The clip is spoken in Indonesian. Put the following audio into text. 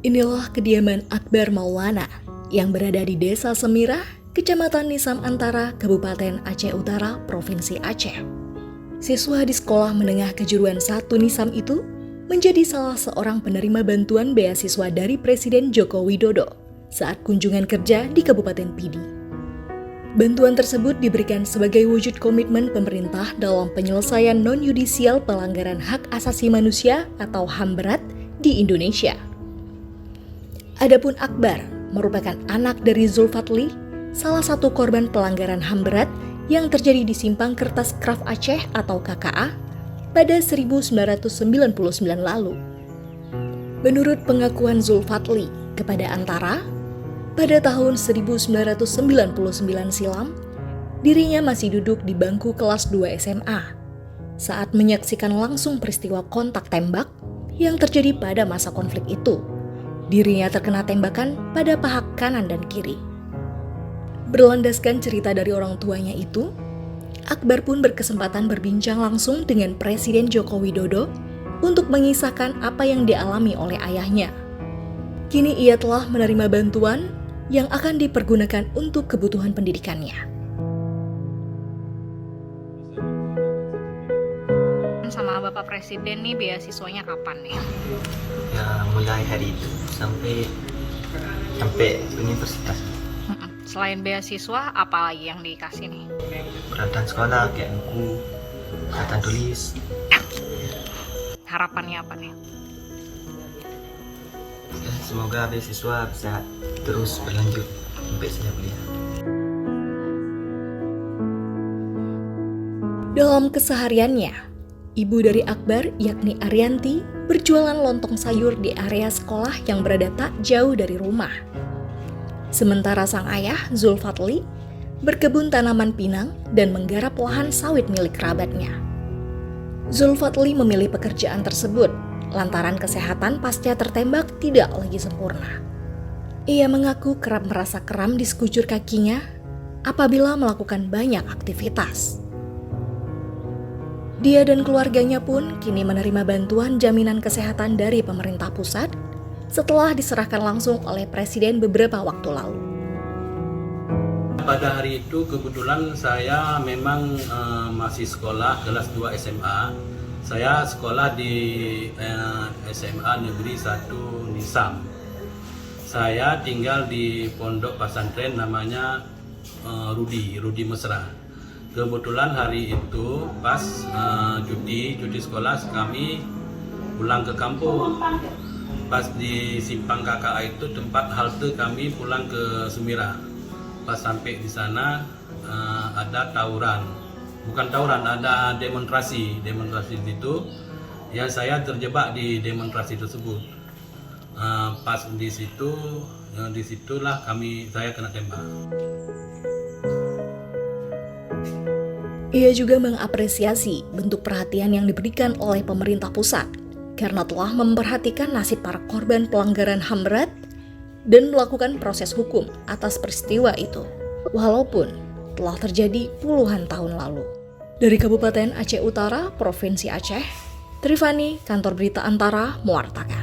Inilah kediaman Akbar Maulana yang berada di Desa Semirah, Kecamatan Nisam Antara, Kabupaten Aceh Utara, Provinsi Aceh. Siswa di Sekolah Menengah Kejuruan 1 Nisam itu menjadi salah seorang penerima bantuan beasiswa dari Presiden Joko Widodo saat kunjungan kerja di Kabupaten Pidi. Bantuan tersebut diberikan sebagai wujud komitmen pemerintah dalam penyelesaian non-yudisial pelanggaran hak asasi manusia atau HAM berat di Indonesia. Adapun Akbar merupakan anak dari Zulfatli, salah satu korban pelanggaran HAM berat yang terjadi di Simpang Kertas Kraf Aceh atau KKA pada 1999 lalu. Menurut pengakuan Zulfatli kepada Antara, pada tahun 1999 silam, dirinya masih duduk di bangku kelas 2 SMA saat menyaksikan langsung peristiwa kontak tembak yang terjadi pada masa konflik itu. Dirinya terkena tembakan pada paha kanan dan kiri. Berlandaskan cerita dari orang tuanya itu, Akbar pun berkesempatan berbincang langsung dengan Presiden Joko Widodo untuk mengisahkan apa yang dialami oleh ayahnya. Kini ia telah menerima bantuan yang akan dipergunakan untuk kebutuhan pendidikannya. Sama Bapak Presiden nih beasiswanya kapan nih? Ya mulai hari itu sampai universitas. Selain beasiswa, apa lagi yang dikasih nih? Peralatan sekolah kayak buku, peralatan tulis. Harapannya apa nih? Ya, semoga beasiswa bisa terus berlanjut sampai saya kuliah. Dalam kesehariannya, ibu dari Akbar yakni Arianti berjualan lontong sayur di area sekolah yang berada tak jauh dari rumah. Sementara sang ayah, Zulfatli, berkebun tanaman pinang dan menggarap lahan sawit milik kerabatnya. Zulfatli memilih pekerjaan tersebut lantaran kesehatan pasca tertembak tidak lagi sempurna. Ia mengaku kerap merasa kram di sekujur kakinya apabila melakukan banyak aktivitas. Dia dan keluarganya pun kini menerima bantuan jaminan kesehatan dari pemerintah pusat setelah diserahkan langsung oleh Presiden beberapa waktu lalu. Pada hari itu kebetulan saya memang masih sekolah kelas 2 SMA. Saya sekolah di SMA Negeri 1 Nisam. Saya tinggal di pondok pesantren namanya Rudi Mesra. Kebetulan hari itu pas cuti sekolah kami pulang ke kampung. Pas di Simpang KKA itu tempat halte kami pulang ke Semirah. Pas sampai di sana ada tawuran. Bukan tawuran, ada demonstrasi itu. Ya saya terjebak di demonstrasi tersebut. Pas disitulah saya kena tembak. Ia juga mengapresiasi bentuk perhatian yang diberikan oleh pemerintah pusat karena telah memperhatikan nasib para korban pelanggaran HAM berat dan melakukan proses hukum atas peristiwa itu, walaupun telah terjadi puluhan tahun lalu. Dari Kabupaten Aceh Utara, Provinsi Aceh, Trifani, Kantor Berita Antara, mewartakan.